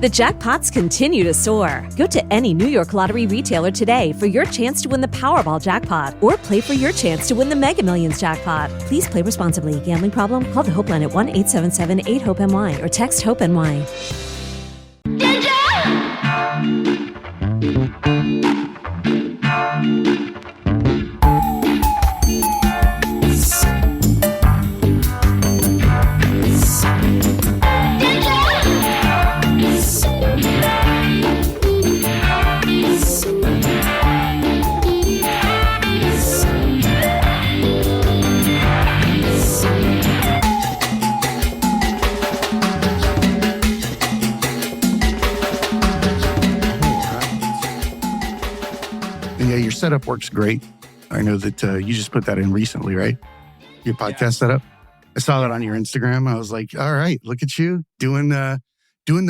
The jackpots continue to soar. Go to any New York Lottery retailer today for your chance to win the Powerball jackpot or play for your chance to win the Mega Millions jackpot. Please play responsibly. Gambling problem? Call the Hope Line at 1-877-8-HOPE-NY or text HOPE-NY. Yeah, your setup works great. I know that you just put that in recently, right? Your podcast setup. I saw that on your Instagram. I was like, all right, look at you doing the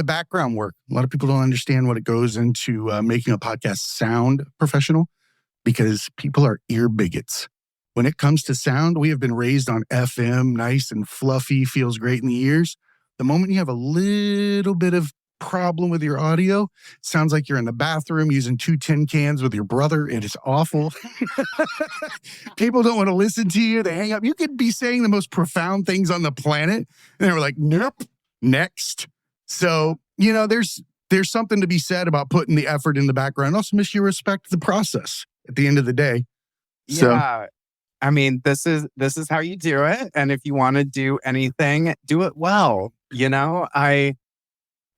background work. A lot of people don't understand what it goes into making a podcast sound professional because people are ear bigots. When it comes to sound, we have been raised on FM, nice and fluffy, feels great in the ears. The moment you have a little bit of problem with your audio, it sounds like you're in the bathroom using 2 tin cans with your brother. It is awful. People don't want to listen to you. They hang up. You could be saying the most profound things on the planet, and they were like, nope, next. So, there's something to be said about putting the effort in the background. Also, you respect the process at the end of the day. Yeah. I mean, this is how you do it. And if you want to do anything, do it well.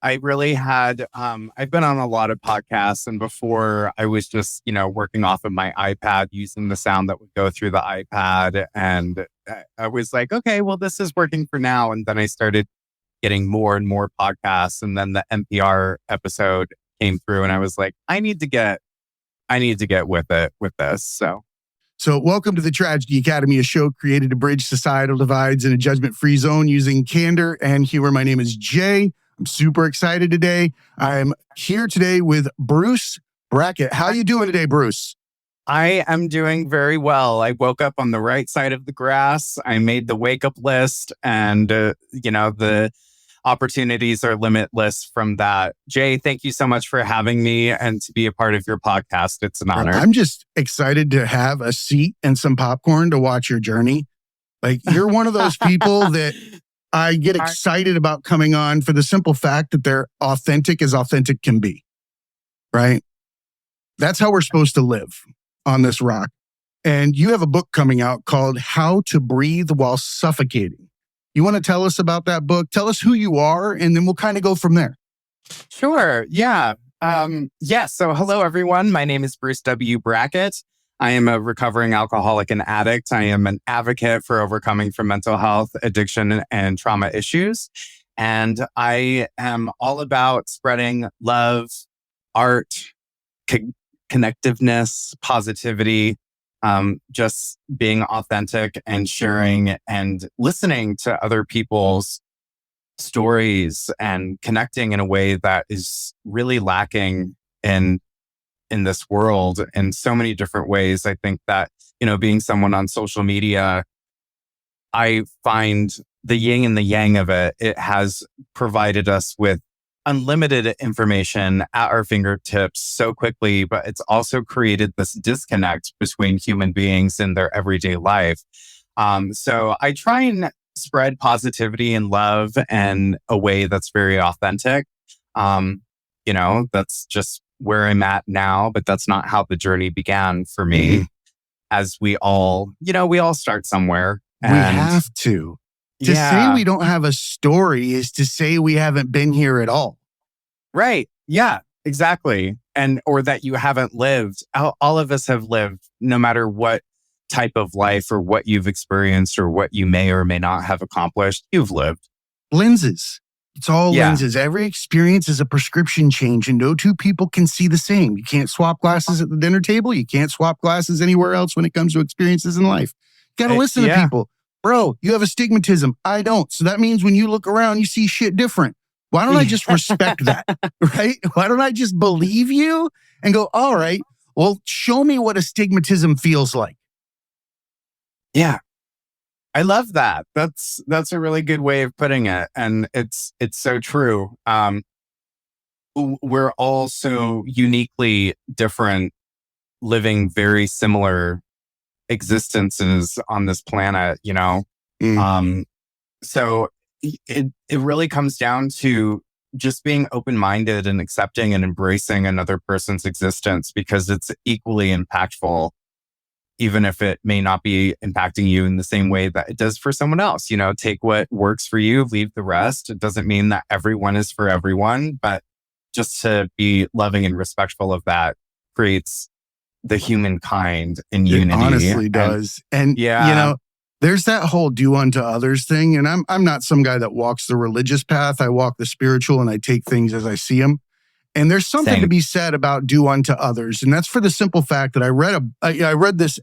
I really had, I've been on a lot of podcasts, and before I was just, working off of my iPad using the sound that would go through the iPad. And I was like, okay, well, this is working for now. And then I started getting more and more podcasts. And then the NPR episode came through and I was like, I need to get with it with this. So welcome to the Tragedy Academy, a show created to bridge societal divides in a judgment-free zone using candor and humor. My name is Jay. I'm super excited today. I'm here today with Bruce Brackett. How you doing today, Bruce? I am doing very well. I woke up on the right side of the grass. I made the wake up list, and the opportunities are limitless from that. Jay, thank you so much for having me and to be a part of your podcast. It's an honor. I'm just excited to have a seat and some popcorn to watch your journey. Like, you're one of those people that I get excited about coming on for the simple fact that they're authentic as authentic can be, right? That's how we're supposed to live on this rock. And you have a book coming out called How to Breathe While Suffocating. You want to tell us about that book? Tell us who you are, and then we'll kind of go from there. Sure. Yeah. So hello, everyone. My name is Bruce W. Brackett. I am a recovering alcoholic and addict. I am an advocate for overcoming from mental health, addiction, and trauma issues. And I am all about spreading love, art, connectiveness, positivity, just being authentic and sharing and listening to other people's stories and connecting in a way that is really lacking in this world in so many different ways. I think that, being someone on social media, I find the yin and the yang of it. It has provided us with unlimited information at our fingertips so quickly, but it's also created this disconnect between human beings in their everyday life. So I try and spread positivity and love in a way that's very authentic. That's just where I'm at now, but that's not how the journey began for me. Mm-hmm. As we all start somewhere. We have to. To say we don't have a story is to say we haven't been here at all. Right. Yeah, exactly. Or that you haven't lived. All of us have lived, no matter what type of life or what you've experienced or what you may or may not have accomplished. You've lived. Lenses. It's all lenses. Every experience is a prescription change, and no two people can see the same. You can't swap glasses at the dinner table. You can't swap glasses anywhere else when it comes to experiences in life. You got to listen to people. Bro, you have astigmatism. I don't. So that means when you look around, you see shit different. Why don't I just respect that, right? Why don't I just believe you and go, all right, well, show me what astigmatism feels like. Yeah. I love that. That's a really good way of putting it. And it's so true. we're all so uniquely different, living very similar existences on this planet, you know? Mm. So it really comes down to just being open-minded and accepting and embracing another person's existence, because it's equally impactful, even if it may not be impacting you in the same way that it does for someone else. You know, take what works for you, leave the rest. It doesn't mean that everyone is for everyone, but just to be loving and respectful of that creates the humankind in unity. It honestly does. And yeah, you know, there's that whole do unto others thing. And I'm not some guy that walks the religious path. I walk the spiritual, and I take things as I see them. And there's something Same. to be said about do unto others. And that's for the simple fact that I read this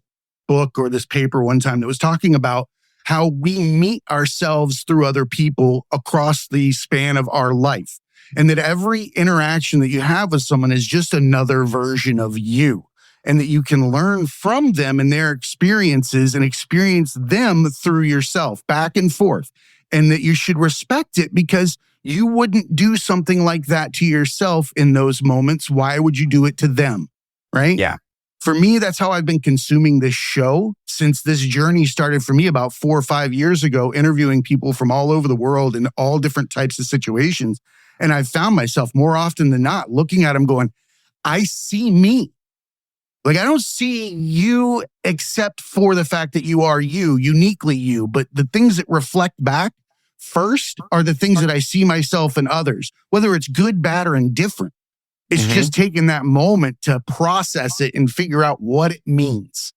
book or this paper one time that was talking about how we meet ourselves through other people across the span of our life. And that every interaction that you have with someone is just another version of you. And that you can learn from them and their experiences and experience them through yourself, back and forth. And that you should respect it, because you wouldn't do something like that to yourself in those moments. Why would you do it to them? Right? Yeah. For me, that's how I've been consuming this show since this journey started for me about 4 or 5 years ago, interviewing people from all over the world in all different types of situations. And I've found myself more often than not looking at them going, I see me. Like, I don't see you except for the fact that you are you, uniquely you. But the things that reflect back first are the things that I see myself in others, whether it's good, bad, or indifferent. It's just taking that moment to process it and figure out what it means.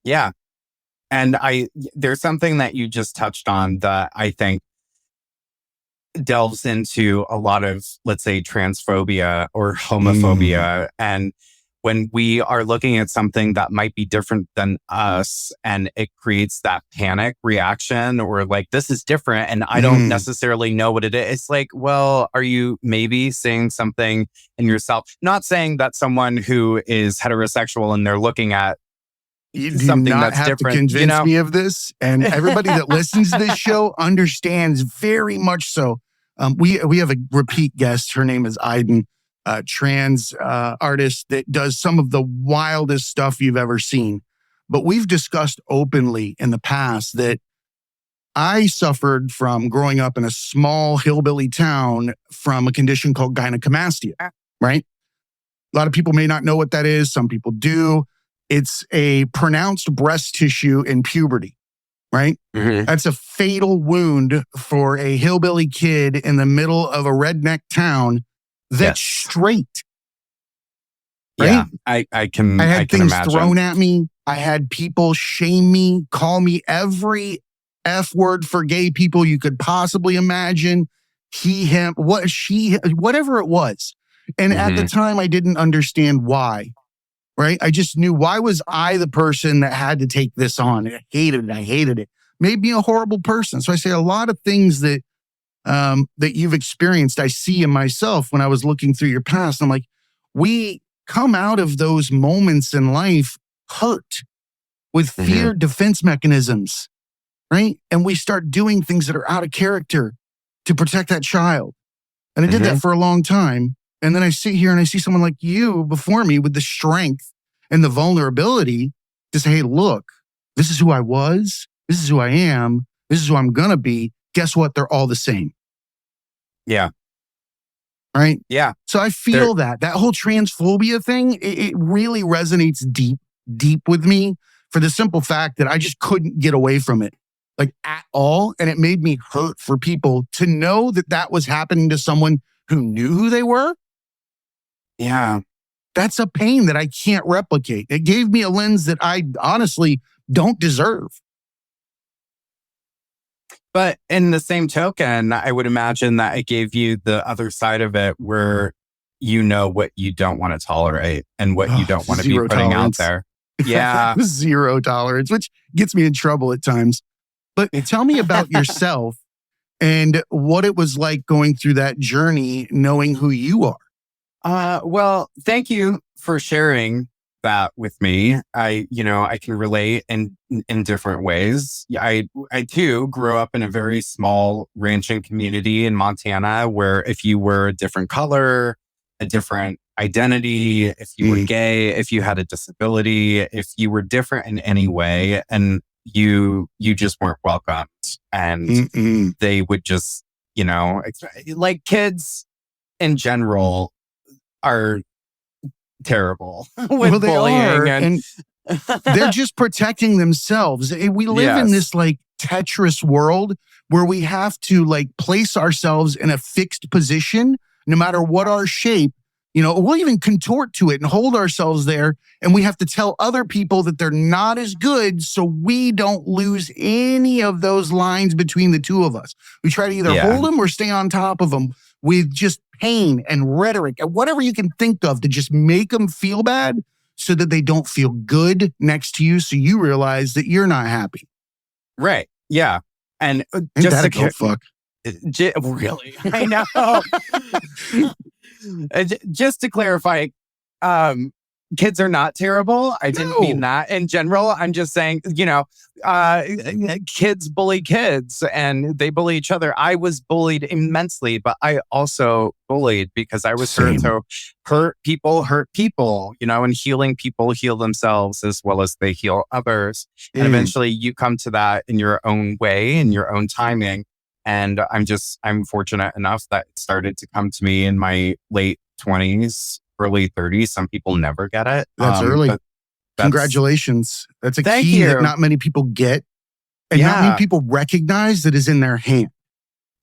Yeah. And there's something that you just touched on that I think delves into a lot of, let's say, transphobia or homophobia. And when we are looking at something that might be different than us, and it creates that panic reaction, or like, this is different and I don't necessarily know what it is. It's like, well, are you maybe seeing something in yourself? Not saying that someone who is heterosexual and they're looking at You do something not that's have different, to convince me of this. And everybody that listens to this show understands very much so. We have a repeat guest. Her name is Aiden, trans artist that does some of the wildest stuff you've ever seen. But we've discussed openly in the past that I suffered from growing up in a small hillbilly town from a condition called gynecomastia, right? A lot of people may not know what that is. Some people do. It's a pronounced breast tissue in puberty, right? That's a fatal wound for a hillbilly kid in the middle of a redneck town that's straight. Right? Yeah, I can things imagine. thrown at me. I had people shame me, call me every F word for gay people you could possibly imagine. He, him, what, she, whatever it was. And at the time, I didn't understand why. Right? I just knew, why was I the person that had to take this on? I hated it. Made me a horrible person. So I say a lot of things that that you've experienced, I see in myself when I was looking through your past. I'm like, we come out of those moments in life hurt with fear defense mechanisms, right? And we start doing things that are out of character to protect that child. And I did that for a long time. And then I sit here and I see someone like you before me with the strength and the vulnerability to say, hey, look, this is who I was. This is who I am. This is who I'm going to be. Guess what? They're all the same. Yeah. Right? Yeah. So I feel that whole transphobia thing, it really resonates deep with me, for the simple fact that I just couldn't get away from it, like, at all. And it made me hurt for people to know that that was happening to someone who knew who they were. Yeah. That's a pain that I can't replicate. It gave me a lens that I honestly don't deserve. But in the same token, I would imagine that it gave you the other side of it, where you know what you don't want to tolerate and what you don't want to be putting out there. Yeah. 0 tolerance, which gets me in trouble at times. But tell me about yourself and what it was like going through that journey, knowing who you are. Well, thank you for sharing that with me. I can relate in different ways. I too grew up in a very small ranching community in Montana where if you were a different color, a different identity, if you were gay, if you had a disability, if you were different in any way, and you just weren't welcomed, and they would just, like kids in general are terrible with bullying and they're just protecting themselves. We live in this like Tetris world where we have to like place ourselves in a fixed position, no matter what our shape, we'll even contort to it and hold ourselves there. And we have to tell other people that they're not as good so we don't lose any of those lines between the two of us. We try to either hold them or stay on top of them with just pain and rhetoric and whatever you can think of to just make them feel bad so that they don't feel good next to you. So you realize that you're not happy. Right. Yeah. And just to fuck. Really? I know. Just to clarify, kids are not terrible. I didn't mean that in general. I'm just saying, kids bully kids and they bully each other. I was bullied immensely, but I also bullied because I was hurt. So hurt people, and healing people heal themselves as well as they heal others. And eventually you come to that in your own way, in your own timing. And I'm fortunate enough that it started to come to me in my late 20s, early 30s. Some people never get it. That's early. Congratulations. That's a Thank key you. that not many people get. And not many people recognize that is in their hand.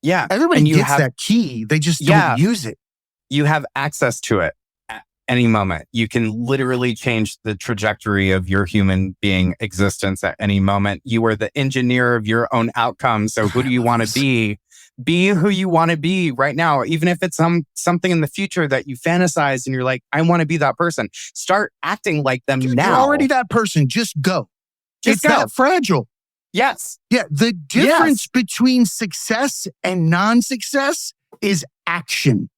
Yeah. Everybody gets that key. They just don't use it. You have access to it at any moment. You can literally change the trajectory of your human being existence at any moment. You are the engineer of your own outcome. So who do you want to be? Be who you want to be right now. Even if it's something in the future that you fantasize and you're like, I want to be that person. Start acting like them now. You're already that person. Just go. It's that fragile. Yes. Yeah. The difference between success and non-success is action.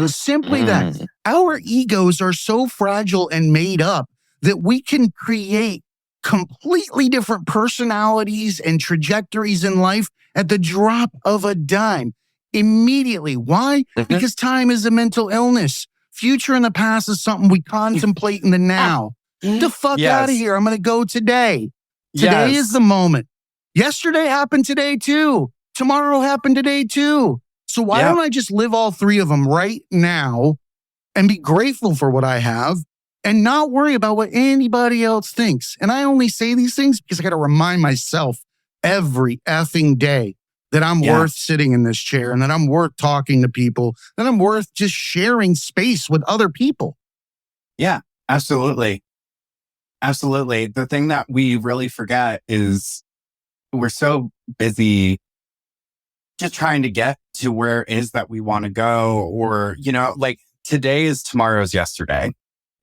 Simply that. Our egos are so fragile and made up that we can create completely different personalities and trajectories in life at the drop of a dime immediately. Why? Because time is a mental illness. Future and the past is something we contemplate in the now. Get the fuck out of here. I'm going to go today. Today is the moment. Yesterday happened today too. Tomorrow happened today too. So why don't I just live all three of them right now and be grateful for what I have and not worry about what anybody else thinks? And I only say these things because I got to remind myself every effing day that I'm worth sitting in this chair and that I'm worth talking to people, that I'm worth just sharing space with other people. Yeah, absolutely. Absolutely. The thing that we really forget is we're so busy just trying to get to where it is that we want to go, or, like today is tomorrow's yesterday.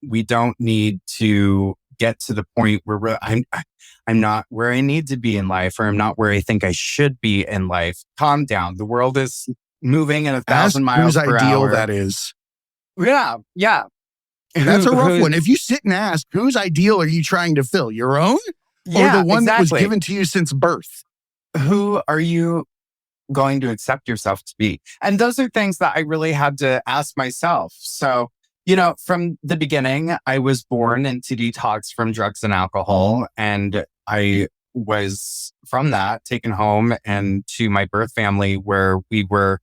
We don't need to get to the point where I'm not where I need to be in life, or I'm not where I think I should be in life. Calm down. The world is moving at 1,000 miles per ideal hour. That is. Yeah. Yeah. That's a rough one. If you sit and ask, whose ideal are you trying to fill? Your own? Or the one that was given to you since birth? Who are you going to accept yourself to be? And those are things that I really had to ask myself. So, from the beginning, I was born into detox from drugs and alcohol. And I was from that taken home and to my birth family where we were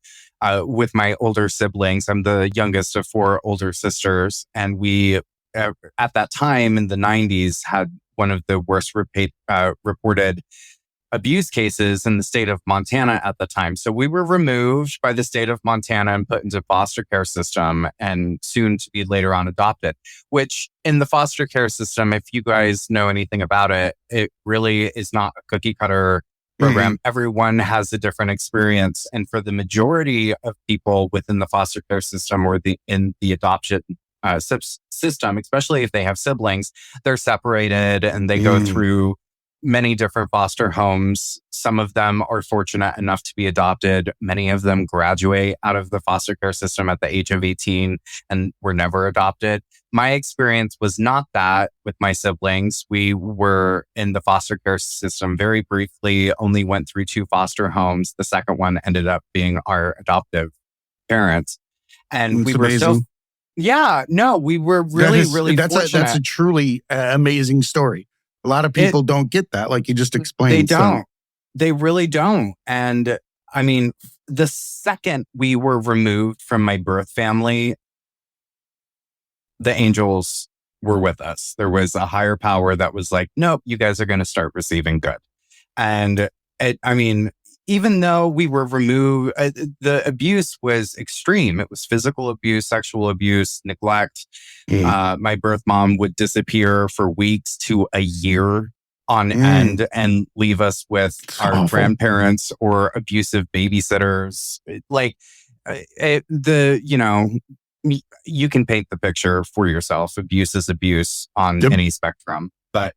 with my older siblings. I'm the youngest of 4 older sisters. And we, at that time in the 90s, had one of the worst reported abuse cases in the state of Montana at the time. So we were removed by the state of Montana and put into foster care system and soon to be later on adopted, which in the foster care system, if you guys know anything about it, it really is not a cookie cutter program. Everyone has a different experience. And for the majority of people within the foster care system or in the adoption system, especially if they have siblings, they're separated and they go through many different foster homes. Some of them are fortunate enough to be adopted. Many of them graduate out of the foster care system at the age of 18 and were never adopted. My experience was not that with my siblings. We were in the foster care system very briefly, only went through 2 foster homes. The second one ended up being our adoptive parents. And It's we were amazing. we were really fortunate. That's a truly amazing story. A lot of people don't get that, like you just explained. They don't. They really don't. And I mean, the second we were removed from my birth family, the angels were with us. There was a higher power that was like, nope, you guys are going to start receiving good. And even though we were removed, the abuse was extreme. It was physical abuse, sexual abuse, neglect. My birth mom would disappear for weeks to a year on end and leave us with our grandparents or abusive babysitters. You can paint the picture for yourself. Abuse is abuse on any spectrum. But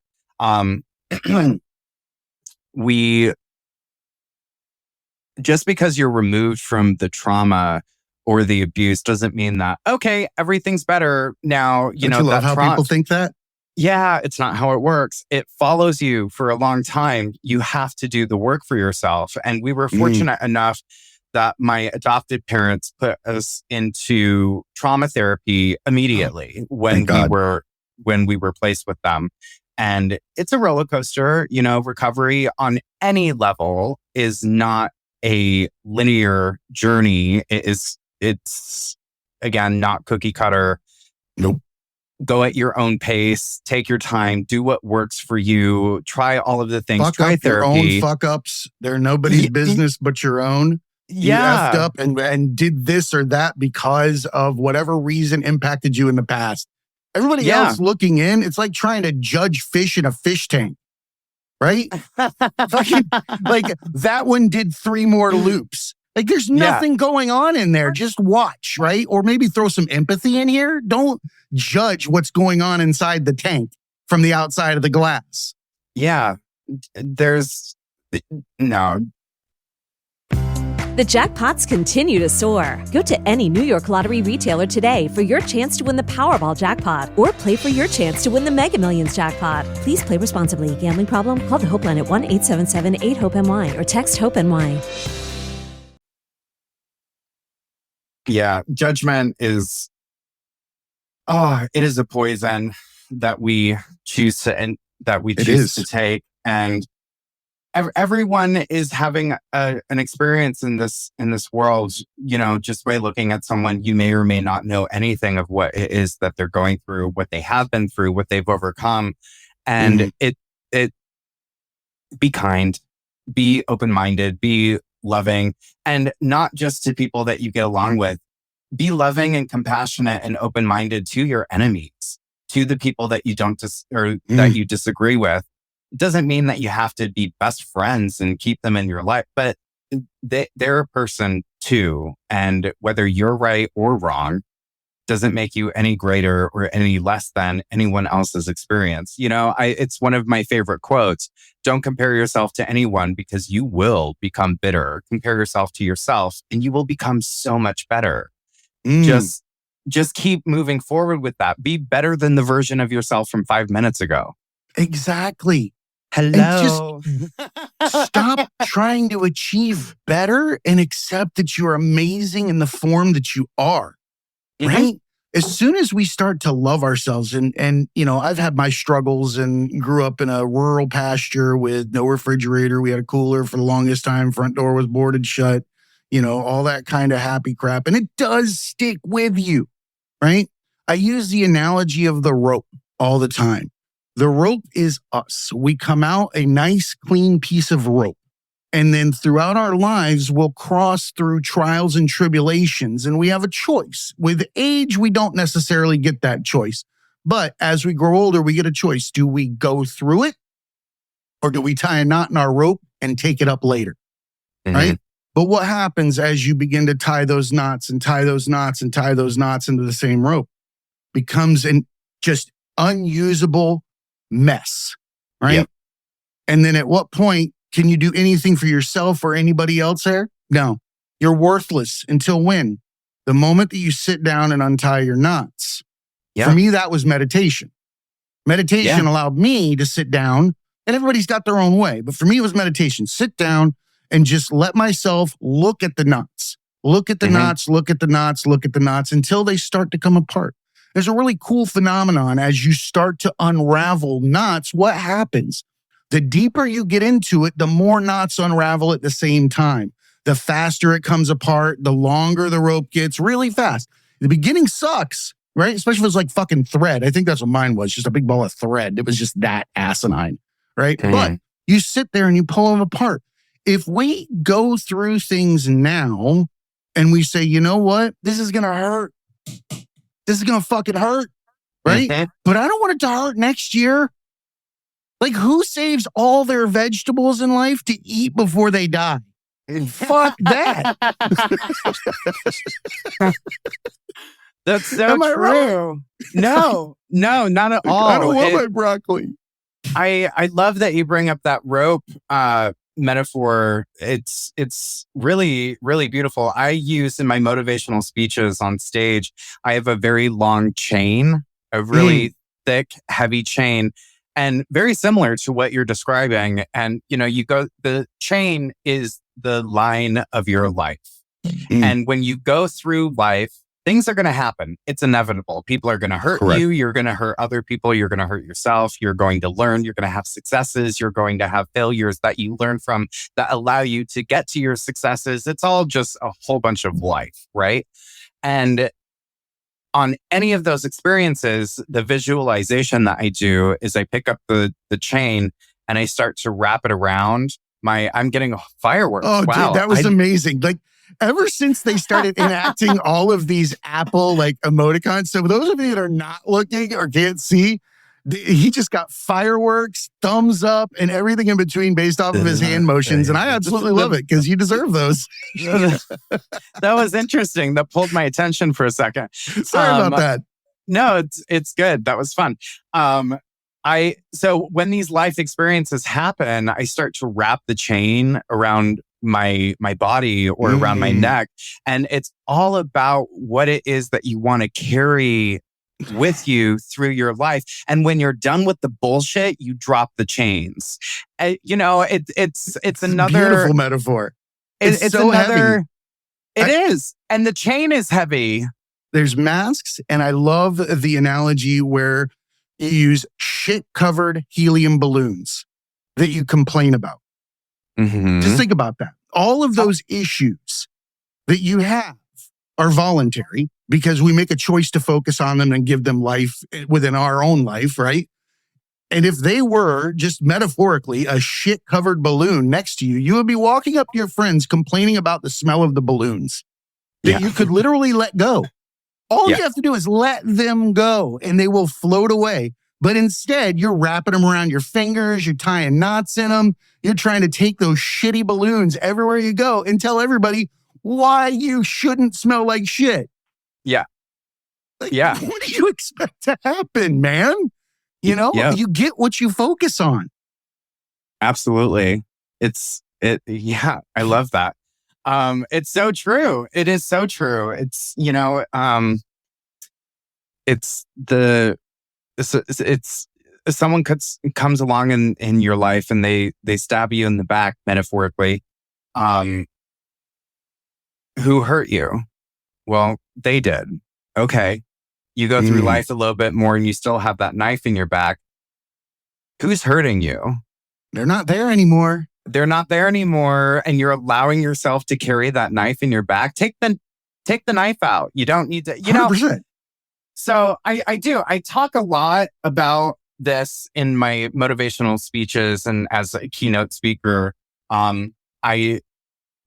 just because you're removed from the trauma or the abuse doesn't mean that, okay, everything's better now. Don't you love how people think that? Yeah, it's not how it works. It follows you for a long time. You have to do the work for yourself. And we were fortunate enough that my adopted parents put us into trauma therapy immediately when we were placed with them. And it's a roller coaster. Recovery on any level is not a linear journey. It's again, not cookie cutter. Nope. Go at your own pace, take your time, do what works for you, try all of the things, try therapy. Your own fuck ups. They're nobody's business but your own. You effed up and did this or that because of whatever reason impacted you in the past. Everybody else looking in, it's like trying to judge fish in a fish tank. Right? Like that one did 3 more loops. Like there's nothing going on in there. Just watch, right? Or maybe throw some empathy in here. Don't judge what's going on inside the tank from the outside of the glass. Yeah. No. The jackpots continue to soar. Go to any New York Lottery retailer today for your chance to win the Powerball jackpot or play for your chance to win the Mega Millions jackpot. Please play responsibly. Gambling problem? Call the Hope Line at 1-877-8-HOPE-NY or text HOPE-NY. Yeah, judgment is, it is a poison that we choose to take. And everyone is having an experience in this world, just by looking at someone. You may or may not know anything of what it is that they're going through, what they have been through, what they've overcome. And be kind, be open-minded, be loving, and not just to people that you get along with. Be loving and compassionate and open-minded to your enemies, to the people that you that you disagree with. It doesn't mean that you have to be best friends and keep them in your life, but they're a person too. And whether you're right or wrong doesn't make you any greater or any less than anyone else's experience. It's one of my favorite quotes. Don't compare yourself to anyone because you will become bitter. Compare yourself to yourself and you will become so much better. Just keep moving forward with that. Be better than the version of yourself from 5 minutes ago. Exactly. Hello. And just stop trying to achieve better and accept that you're amazing in the form that you are. Right? As soon as we start to love ourselves and I've had my struggles and grew up in a rural pasture with no refrigerator. We had a cooler for the longest time. Front door was boarded shut, all that kind of happy crap. And it does stick with you, right? I use the analogy of the rope all the time. The rope is us. We come out a nice, clean piece of rope. And then throughout our lives, we'll cross through trials and tribulations, and we have a choice. With age, we don't necessarily get that choice. But as we grow older, we get a choice. Do we go through it, or do we tie a knot in our rope and take it up later? Right? But what happens as you begin to tie those knots and tie those knots and tie those knots into the same rope? Becomes an just unusable mess, right? Yep. And then at what point can you do anything for yourself or anybody else there? No. You're worthless until when? The moment that you sit down and untie your knots. Yeah. For me, that was meditation. Meditation allowed me to sit down, and everybody's got their own way. But for me, it was meditation. Sit down and just let myself look at the knots. Look at the knots, look at the knots, look at the knots until they start to come apart. There's a really cool phenomenon as you start to unravel knots. What happens? The deeper you get into it, the more knots unravel at the same time. The faster it comes apart, the longer the rope gets, really fast. The beginning sucks, right? Especially if it's like fucking thread. I think that's what mine was, just a big ball of thread. It was just that asinine, right? But you sit there and you pull them apart. If we go through things now and we say, you know what? This is going to hurt. This is going to fucking hurt, right? But I don't want it to hurt next year. Like, who saves all their vegetables in life to eat before they die? Fuck that. That's so Am I true. wrong? No, not at all. I don't want my broccoli. I love that you bring up that rope metaphor. It's really, really beautiful. I use in my motivational speeches on stage, I have a very long chain, a really thick, heavy chain. And very similar to what you're describing. And, the chain is the line of your life. And when you go through life, things are going to happen. It's inevitable. People are going to hurt you. You're going to hurt other people. You're going to hurt yourself. You're going to learn. You're going to have successes. You're going to have failures that you learn from that allow you to get to your successes. It's all just a whole bunch of life, right? And on any of those experiences, the visualization that I do is I pick up the chain and I start to wrap it around I'm getting fireworks. Oh, wow. dude, that was amazing. Like, ever since they started enacting all of these Apple emoticons, so those of you that are not looking or can't see, he just got fireworks, thumbs up, and everything in between based off of his hand motions. And I absolutely love it because you deserve those. That was interesting. That pulled my attention for a second. Sorry about that. No, it's good. That was fun. So when these life experiences happen, I start to wrap the chain around my body or around my neck. And it's all about what it is that you want to carry with you through your life. And when you're done with the bullshit, you drop the chains. It's another beautiful metaphor. It's so heavy. It is. And the chain is heavy. There's masks. And I love the analogy where you use shit-covered helium balloons that you complain about. Just think about that. All of those issues that you have are voluntary because we make a choice to focus on them and give them life within our own life, right? And if they were just metaphorically a shit-covered balloon next to you, you would be walking up to your friends complaining about the smell of the balloons that you could literally let go. All you have to do is let them go and they will float away. But instead, you're wrapping them around your fingers. You're tying knots in them. You're trying to take those shitty balloons everywhere you go and tell everybody why you shouldn't smell like shit. Yeah. What do you expect to happen, man? You get what you focus on. Absolutely. I love that. It's so true. It is so true. It's someone comes along in your life and they stab you in the back, metaphorically, who hurt you? Well, they did. Okay. You go through life a little bit more and you still have that knife in your back. Who's hurting you? They're not there anymore. They're not there anymore. And you're allowing yourself to carry that knife in your back. Take the knife out. You don't need to, 100%. So I do. I talk a lot about this in my motivational speeches and as a keynote speaker.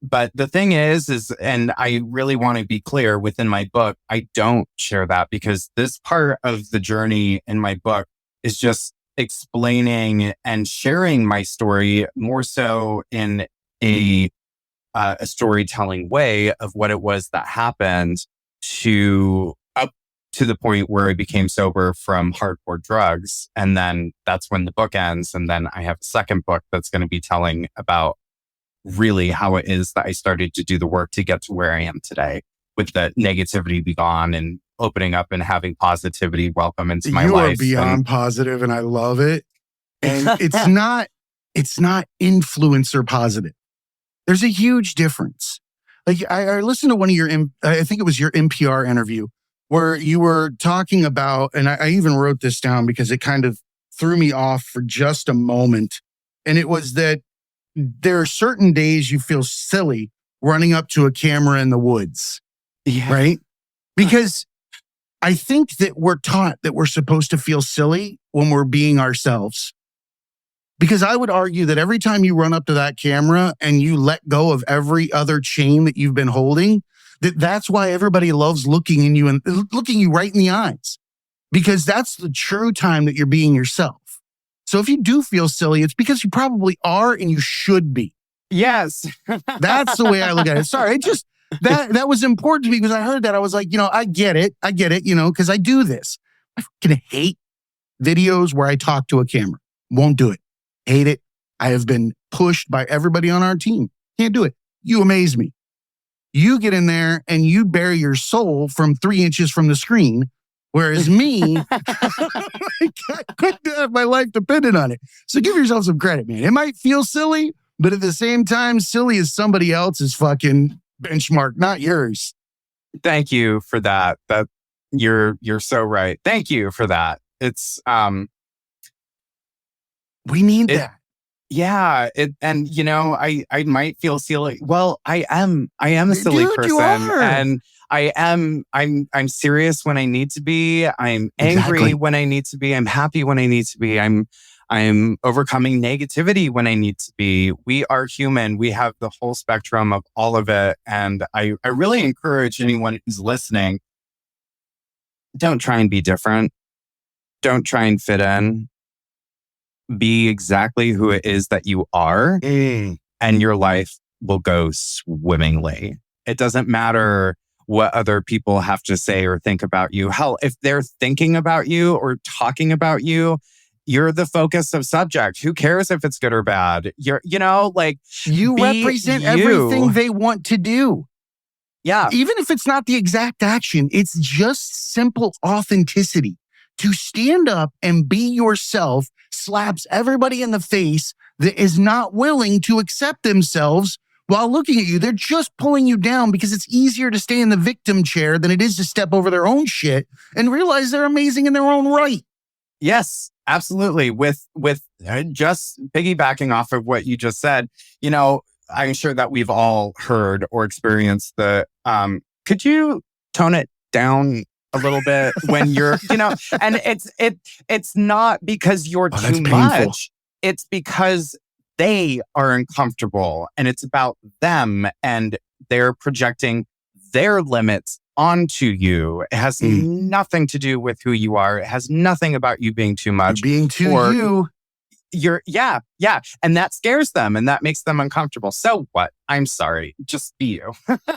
But the thing is, and I really want to be clear within my book, I don't share that because this part of the journey in my book is just explaining and sharing my story more so in a storytelling way of what it was that happened to to the point where I became sober from hardcore drugs. And then that's when the book ends. And then I have a second book that's going to be telling about really how it is that I started to do the work to get to where I am today, with the negativity be gone and opening up and having positivity welcome into my life. You are beyond positive, and I love it. And it's not influencer positive. There's a huge difference. Like I listened to one of your, I think it was your NPR interview where you were talking about, and I even wrote this down because it kind of threw me off for just a moment. And it was that there are certain days you feel silly running up to a camera in the woods, right? Because I think that we're taught that we're supposed to feel silly when we're being ourselves. Because I would argue that every time you run up to that camera and you let go of every other chain that you've been holding, that's why everybody loves looking in you and looking you right in the eyes, because that's the true time that you're being yourself. So if you do feel silly, it's because you probably are and you should be. Yes. That's the way I look at it. Sorry, it just, that was important to me because I heard that. I was like, I get it, because I do this. I fucking hate videos where I talk to a camera. Won't do it. Hate it. I have been pushed by everybody on our team. Can't do it. You amaze me. You get in there and you bury your soul from 3 inches from the screen. Whereas me, I couldn't have my life dependent on it. So give yourself some credit, man. It might feel silly, but at the same time, silly is somebody else's fucking benchmark, not yours. Thank you for that. That you're so right. Thank you for that. It's we need that. Yeah. I might feel silly. Well, I am a silly Dude, person. you are. And I'm serious when I need to be. I'm angry when I need to be. I'm happy when I need to be. I'm overcoming negativity when I need to be. We are human. We have the whole spectrum of all of it. And I really encourage anyone who's listening, don't try and be different. Don't try and fit in. Be exactly who it is that you are, and your life will go swimmingly. It doesn't matter what other people have to say or think about you. Hell, if they're thinking about you or talking about you, you're the focus of subject. Who cares if it's good or bad? You represent everything they want to do. Yeah. Even if it's not the exact action, it's just simple authenticity. To stand up and be yourself slaps everybody in the face that is not willing to accept themselves while looking at you. They're just pulling you down because it's easier to stay in the victim chair than it is to step over their own shit and realize they're amazing in their own right. Yes, absolutely. With just piggybacking off of what you just said, I'm sure that we've all heard or experienced the, could you tone it down a little bit when you're, and it's not because you're too much. It's because they are uncomfortable and it's about them and they're projecting their limits onto you. It has nothing to do with who you are. It has nothing about you being too much. Being too yeah. And that scares them and that makes them uncomfortable. So what? I'm sorry. Just be you.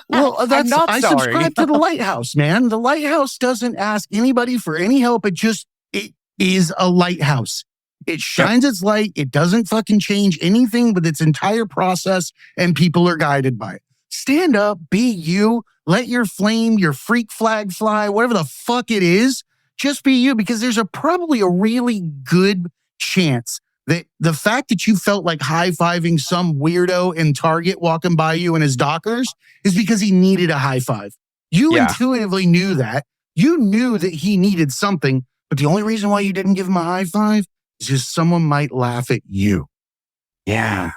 Well, I'm not I sorry. subscribe to the Lighthouse, man. The Lighthouse doesn't ask anybody for any help. It is a lighthouse. It shines its light. It doesn't fucking change anything with its entire process, and people are guided by it. Stand up, be you, let your flame, your freak flag fly, whatever the fuck it is. Just be you, because there's probably a really good chance that the fact that you felt like high-fiving some weirdo in Target walking by you in his Dockers is because he needed a high five. You intuitively knew that. You knew that he needed something, but the only reason why you didn't give him a high five is because someone might laugh at you. Yeah.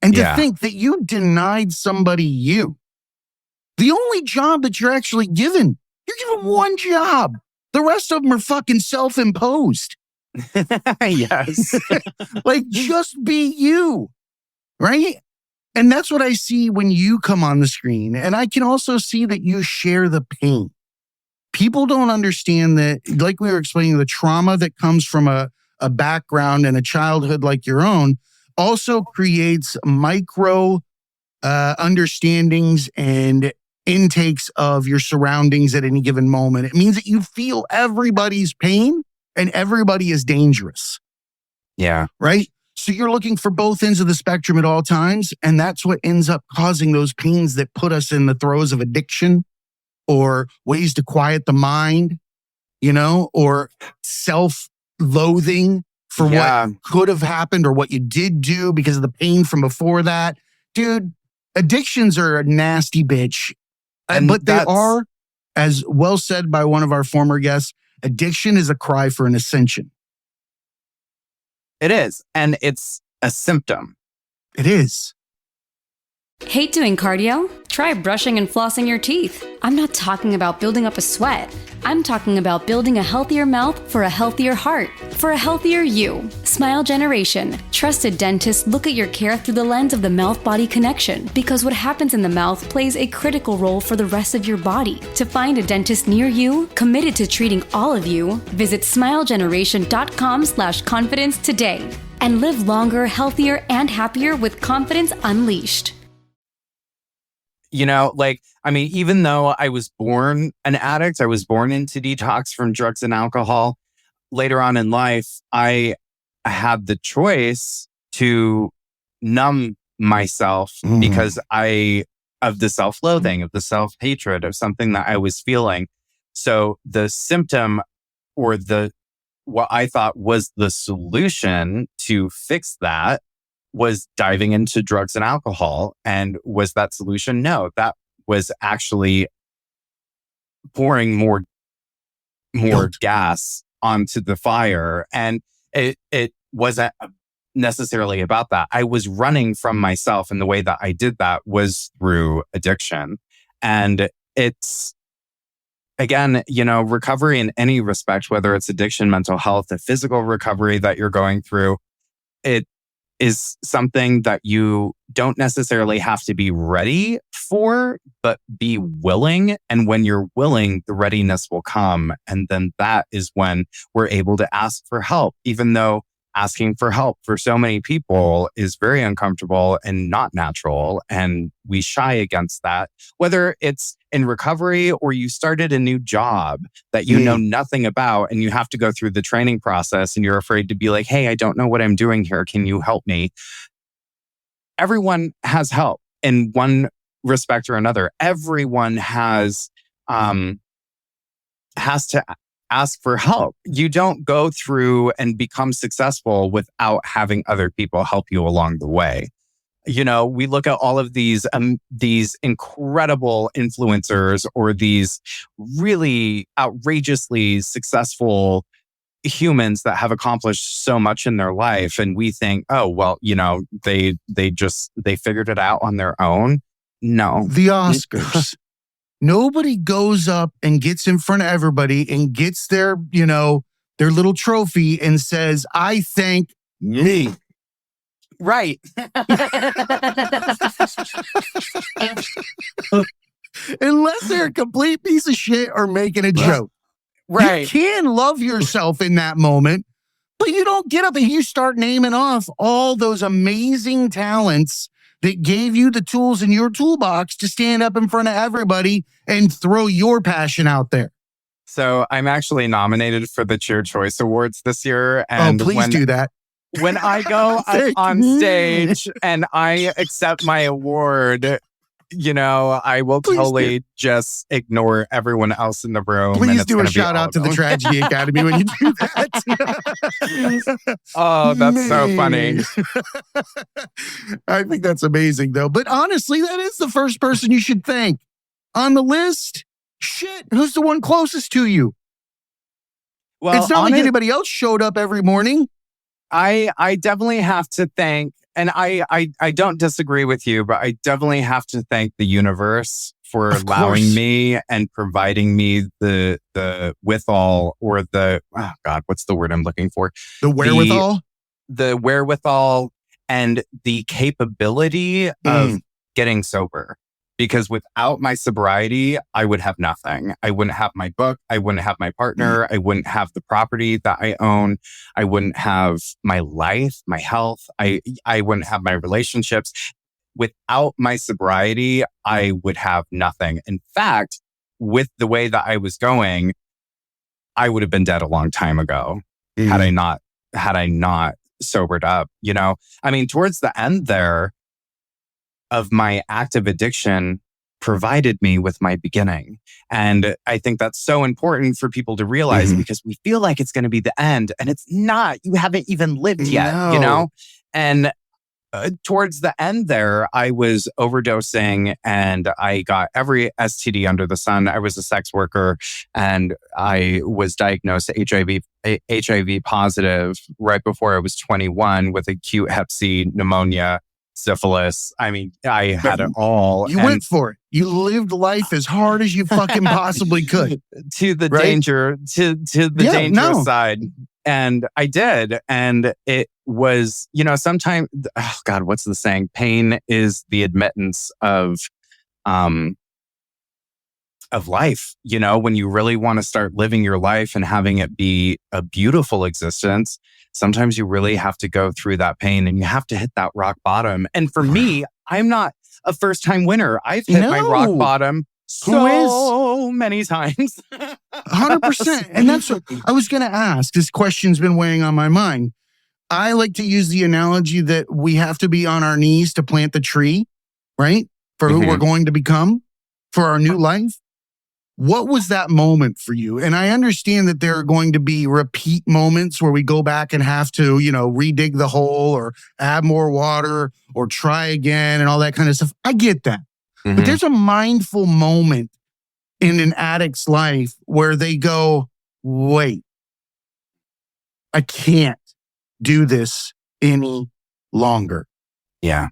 And to think that you denied somebody you. The only job that you're actually given, you're given one job. The rest of them are fucking self-imposed. Yes. Like, just be you, right? And that's what I see when you come on the screen. And I can also see that you share the pain. People don't understand that, like we were explaining, the trauma that comes from a background and a childhood like your own also creates micro understandings and intakes of your surroundings at any given moment. It means that you feel everybody's pain and everybody is dangerous. Yeah. Right? So you're looking for both ends of the spectrum at all times. And that's what ends up causing those pains that put us in the throes of addiction or ways to quiet the mind, or self-loathing for what could have happened or what you did do because of the pain from before that. Dude, addictions are a nasty bitch. But they are, as well said by one of our former guests, addiction is a cry for an ascension. It is. And it's a symptom. It is. Hate doing cardio? Try brushing and flossing your teeth. I'm not talking about building up a sweat. I'm talking about building a healthier mouth for a healthier heart, for a healthier you. Smile Generation. Trusted dentists look at your care through the lens of the mouth-body connection because what happens in the mouth plays a critical role for the rest of your body. To find a dentist near you, committed to treating all of you, visit smilegeneration.com/confidence today and live longer, healthier, and happier with confidence unleashed. Even though I was born an addict, I was born into detox from drugs and alcohol. Later on in life, I had the choice to numb myself because of the self-loathing, of the self-hatred, of something that I was feeling. So the symptom or what I thought was the solution to fix that was diving into drugs and alcohol. And was that solution? No, that was actually pouring more gas onto the fire. And it wasn't necessarily about that. I was running from myself. And the way that I did that was through addiction. And it's, again, recovery in any respect, whether it's addiction, mental health, the physical recovery that you're going through, it is something that you don't necessarily have to be ready for, but be willing. And when you're willing, the readiness will come. And then that is when we're able to ask for help, even though asking for help for so many people is very uncomfortable and not natural. And we shy against that, whether it's in recovery or you started a new job that you know nothing about and you have to go through the training process and you're afraid to be like, hey, I don't know what I'm doing here. Can you help me? Everyone has help in one respect or another. Everyone has to ask for help. You don't go through and become successful without having other people help you along the way. We look at all of these incredible influencers or these really outrageously successful humans that have accomplished so much in their life. And we think, oh, well, they figured it out on their own. No. The Oscars. Nobody goes up and gets in front of everybody and gets their little trophy and says, I thank me. Right. Unless they're a complete piece of shit or making a joke. Right. You can love yourself in that moment, but you don't get up and you start naming off all those amazing talents that gave you the tools in your toolbox to stand up in front of everybody and throw your passion out there. So I'm actually nominated for the Cheer Choice Awards this year. And please do that. When I go on stage and I accept my award, I will totally just ignore everyone else in the room. Please do a shout out to the Tragedy Academy when you do that. Oh, that's so funny. I think that's amazing, though. But honestly, that is the first person you should thank. On the list, shit, who's the one closest to you? Well, it's not like anybody else showed up every morning. I definitely have to thank, and I don't disagree with you, but I definitely have to thank the universe for allowing me and providing me the withal or what's the word I'm looking for? The wherewithal? The wherewithal and the capability of getting sober. Because without my sobriety, I would have nothing. I wouldn't have my book. I wouldn't have my partner. I wouldn't have the property that I own. I wouldn't have my life, my health. I wouldn't have my relationships. without my sobriety, I would have nothing. In fact, with the way that I was going, I would have been dead a long time ago had I not sobered up, you know? I mean, towards the end there of my active addiction provided me with my beginning. And I think that's so important for people to realize because we feel like it's going to be the end and it's not. You haven't even lived yet, you know? And towards the end there, I was overdosing and I got every STD under the sun. I was a sex worker and I was diagnosed HIV positive right before I was 21 with acute hep C, pneumonia, syphilis. I mean, I had it all. You went for it. You lived life as hard as you fucking possibly could. To the danger, to the dangerous side. And I did. And it was, you know, sometimes, oh God, what's the saying? Pain is the admittance of life. You know, when you really want to start living your life and having it be a beautiful existence, sometimes you really have to go through that pain and you have to hit that rock bottom. And for me, I'm not a first-time winner. I've hit my rock bottom so many times. 100%. And that's what I was going to ask. This question's been weighing on my mind. I like to use the analogy that we have to be on our knees to plant the tree, right? For who we're going to become, for our new life. What was that moment for you? And I understand that there are going to be repeat moments where we go back and have to, you know, redig the hole or add more water or try again and all that kind of stuff. I get that. But there's a mindful moment in an addict's life where they go, wait, I can't do this any longer. Yeah.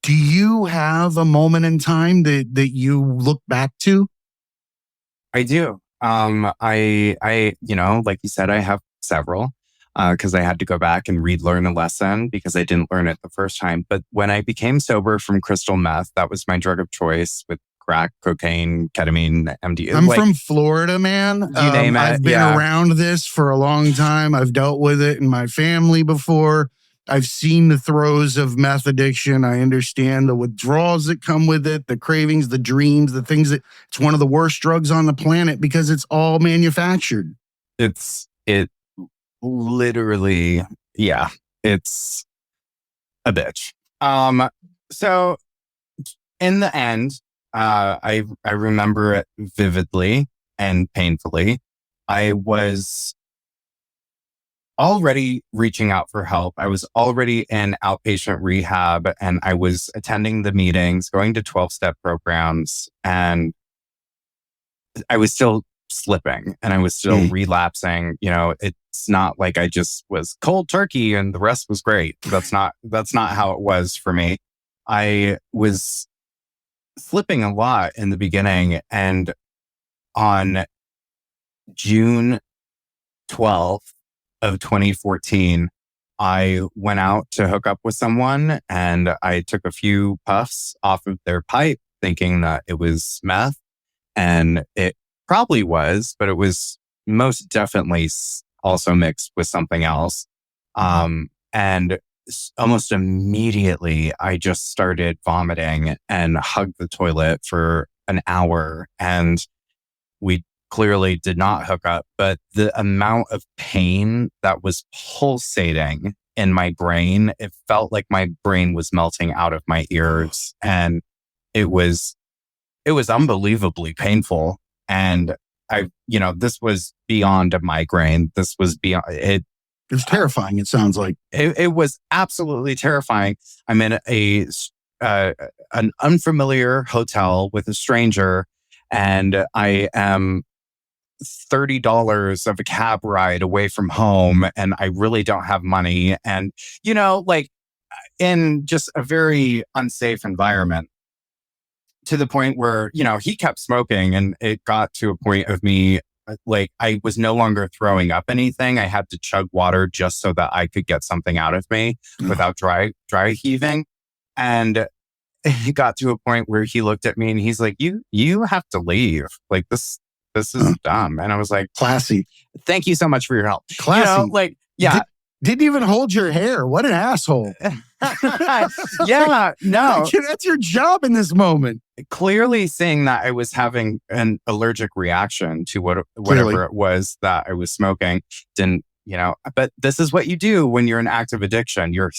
Do you have a moment in time that you look back to? I do. I, you know, like you said, I have several because I had to go back and relearn a lesson because I didn't learn it the first time. But when I became sober from crystal meth, that was my drug of choice with crack, cocaine, ketamine, MD. I'm from Florida, man. You name it. I've been around this for a long time. I've dealt with it in my family before. I've seen the throes of meth addiction. I understand the withdrawals that come with it, the cravings, the dreams, the things that it's one of the worst drugs on the planet because it's all manufactured. It literally, yeah, it's a bitch. So in the end, I remember it vividly and painfully. I was already reaching out for help. I was already in outpatient rehab and I was attending the meetings, going to 12-step programs, and I was still slipping and I was still relapsing. You know, it's not like I just was cold turkey and the rest was great. That's not how it was for me. I was slipping a lot in the beginning, and on June 12th of 2014, I went out to hook up with someone and I took a few puffs off of their pipe thinking that it was meth, and it probably was, but it was most definitely also mixed with something else. And almost immediately, I just started vomiting and hugged the toilet for an hour. And we clearly did not hook up, but the amount of pain that was pulsating in my brain, it felt like my brain was melting out of my ears. And it was unbelievably painful. And this was beyond a migraine. This was beyond it. It was terrifying. It sounds like it was absolutely terrifying. I'm in an unfamiliar hotel with a stranger, and I am $30 of a cab ride away from home, and I really don't have money. And, like in just a very unsafe environment, to the point where, he kept smoking, and it got to a point of me, like, I was no longer throwing up anything. I had to chug water just so that I could get something out of me without dry heaving. And he got to a point where he looked at me and he's like, you have to leave. Like, this is dumb. And I was like, classy. Thank you so much for your help. Classy. Yeah. Didn't even hold your hair. What an asshole. Yeah, no. That's your job in this moment. Clearly seeing that I was having an allergic reaction to whatever it was that I was smoking, didn't, but this is what you do when you're in active addiction. You're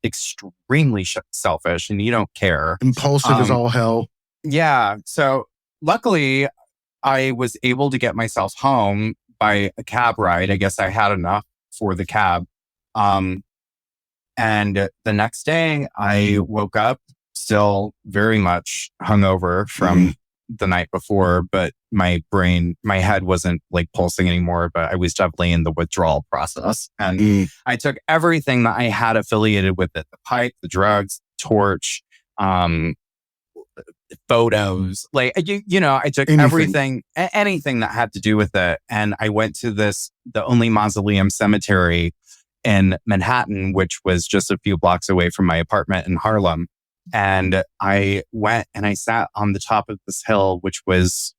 extremely selfish and you don't care. Impulsive as all hell. Yeah. So luckily, I was able to get myself home by a cab ride. I guess I had enough for the cab. And the next day I woke up still very much hungover from the night before, but my head wasn't like pulsing anymore, but I was definitely in the withdrawal process. And I took everything that I had affiliated with it, the pipe, the drugs, torch, photos, like, I took everything, anything that had to do with it. And I went to the only mausoleum cemetery in Manhattan, which was just a few blocks away from my apartment in Harlem. And I went and I sat on the top of this hill, which was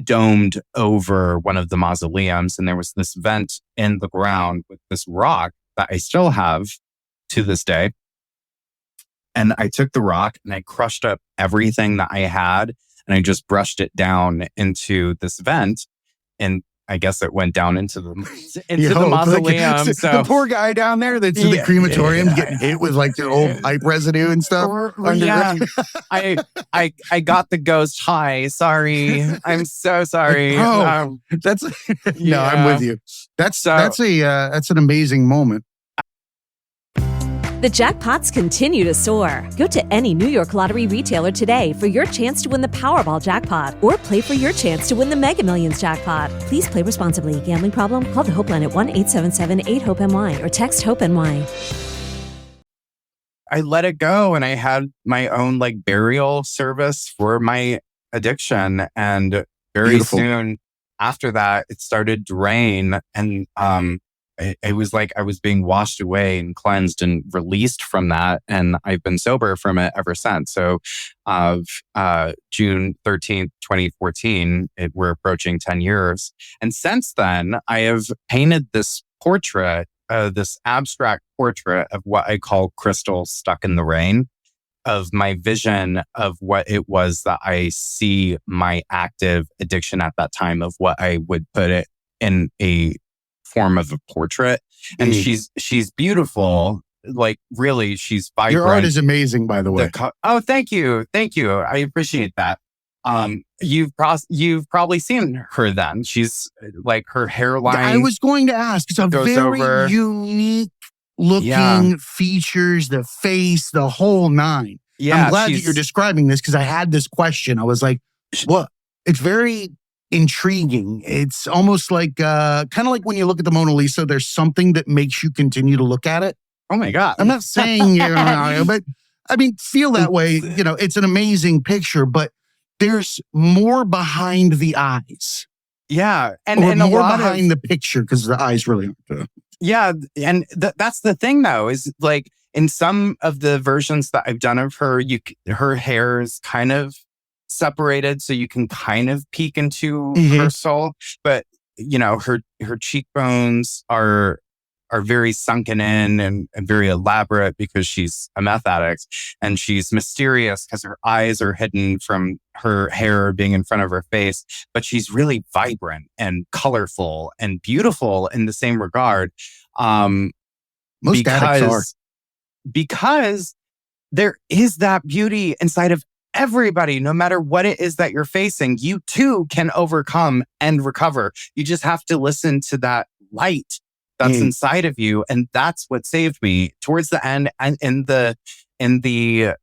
domed over one of the mausoleums. And there was this vent in the ground with this rock that I still have to this day. And I took the rock and I crushed up everything that I had and I just brushed it down into this vent. And I guess it went down into the mausoleum. Like, so the poor guy down there that's in the crematorium getting hit with like the old pipe residue and stuff. Yeah. I got the ghost high. Sorry. I'm so sorry. That's no, I'm with you. That's an amazing moment. The jackpots continue to soar. Go to any New York Lottery retailer today for your chance to win the Powerball jackpot or play for your chance to win the Mega Millions jackpot. Please play responsibly. Gambling problem? Call the Hope Line at 1-877-8-HOPE-NY or text HOPE-NY. I let it go and I had my own like burial service for my addiction. And very soon after that, it started to rain and it was like I was being washed away and cleansed and released from that. And I've been sober from it ever since. So June 13th, 2014, we're approaching 10 years. And since then, I have painted this portrait, this abstract portrait of what I call crystal stuck in the rain, of my vision of what it was that I see my active addiction at that time, of what I would put it in a form of a portrait. And she's beautiful. Like really, she's vibrant. Your art is amazing, by the way. Thank you. I appreciate that. You've probably seen her then. She's like her hairline. I was going to ask. It's a very unique looking features, the face, the whole nine. Yeah, I'm glad that you're describing this because I had this question. I was like, what? It's very intriguing. It's almost like kind of like when you look at the Mona Lisa, there's something that makes you continue to look at it. Oh my God. I'm not saying, but I mean, feel that way. It's an amazing picture, but there's more behind the eyes. Yeah. And more behind the picture because the eyes really aren't. Yeah. And that's the thing though, is like in some of the versions that I've done of her, her hair is kind of separated so you can kind of peek into her soul, but her cheekbones are very sunken in and very elaborate because she's a meth addict, and she's mysterious because her eyes are hidden from her hair being in front of her face, but she's really vibrant and colorful and beautiful in the same regard. Most addicts are. Because there is that beauty inside of everybody. No matter what it is that you're facing, you too can overcome and recover. You just have to listen to that light that's inside of you. And that's what saved me towards the end. And in the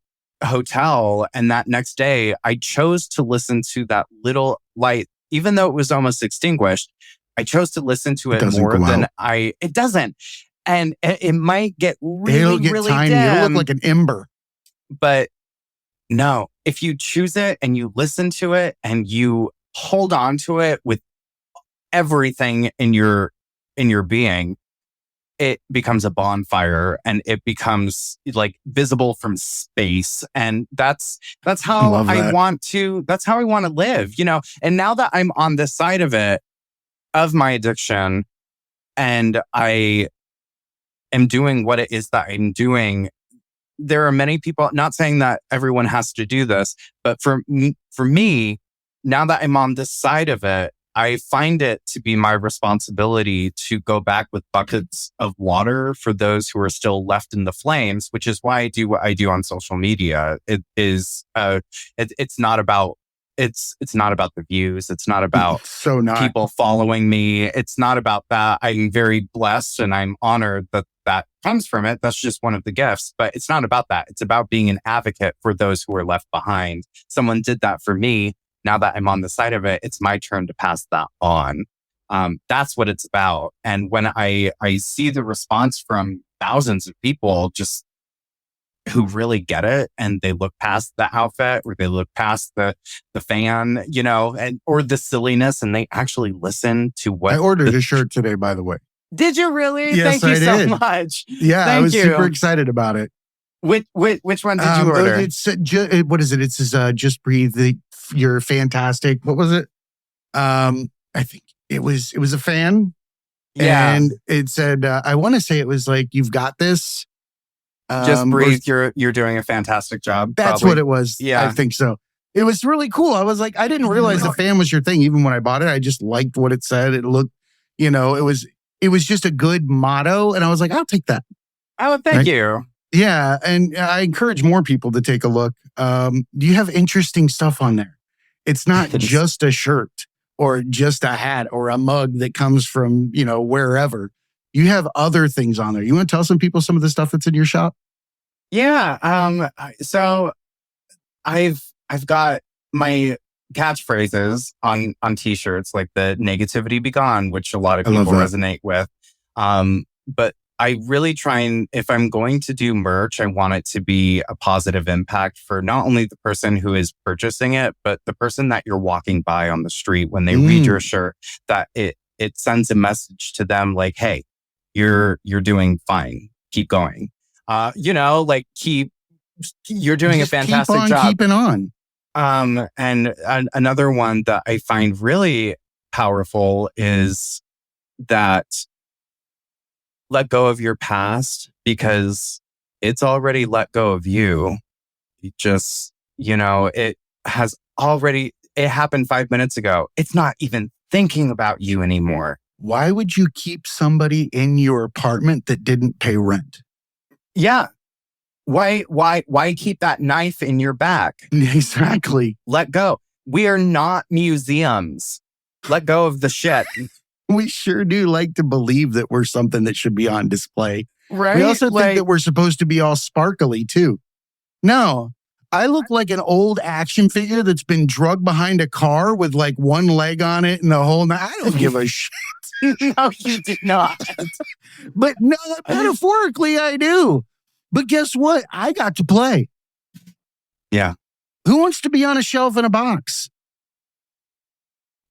hotel and that next day, I chose to listen to that little light, even though it was almost extinguished. I chose to listen to it more than it doesn't. And it might get really tiny. dim. It'll look like an ember. But no, if you choose it and you listen to it and you hold on to it with everything in your being, it becomes a bonfire and it becomes like visible from space. And that's how I want to live, And now that I'm on this side of it, of my addiction, and I am doing what it is that I'm doing, there are many people, not saying that everyone has to do this, but for me, now that I'm on this side of it, I find it to be my responsibility to go back with buckets of water for those who are still left in the flames, which is why I do what I do on social media. It's not about the views. It's not about So not. people following me. It's not about that. I'm very blessed and I'm honored that comes from it. That's just one of the gifts, but it's not about that. It's about being an advocate for those who are left behind. Someone did that for me. Now that I'm on the side of it, it's my turn to pass that on. That's what it's about. And when I see the response from thousands of people just who really get it, and they look past the outfit, or they look past the fan, or the silliness, and they actually listen to what I ordered a shirt today, by the way. Did you really? Yes, Thank you I did. so much. Yeah, I was super excited about it. Which one did you order? What is it? It says, "Just breathe. You're fantastic." What was it? I think it was a fan. Yeah, and it said, I want to say it was like, "You've got this." Just breathe. You're doing a fantastic job. That's probably. what it was. Yeah, I think so. It was really cool. I was like, I didn't realize the fan was your thing. Even when I bought it, I just liked what it said. It looked, it was just a good motto, and I was like, I'll take that. Oh, thank you. Yeah, and I encourage more people to take a look. You have interesting stuff on there. It's not just a shirt or just a hat or a mug that comes from, wherever. You have other things on there. You want to tell some people some of the stuff that's in your shop? Yeah. So I've got my catchphrases on t-shirts, like the negativity be gone, which a lot of people resonate with. But I really try and, if I'm going to do merch, I want it to be a positive impact for not only the person who is purchasing it, but the person that you're walking by on the street when they read your shirt, that it sends a message to them like, hey, you're doing fine. Keep going. You're doing a fantastic job. Keeping on. And another one that I find really powerful is that let go of your past, because it's already let go of you. It just, it happened 5 minutes ago. It's not even thinking about you anymore. Why would you keep somebody in your apartment that didn't pay rent? Yeah. Why keep that knife in your back? Exactly. Let go. We are not museums. Let go of the shit. We sure do like to believe that we're something that should be on display. Right. We also think that we're supposed to be all sparkly too. No, I look like an old action figure that's been drugged behind a car with like one leg on it and the whole. I don't give a shit. No, you do not. But no, metaphorically, I do. But guess what? I got to play. Yeah. Who wants to be on a shelf in a box?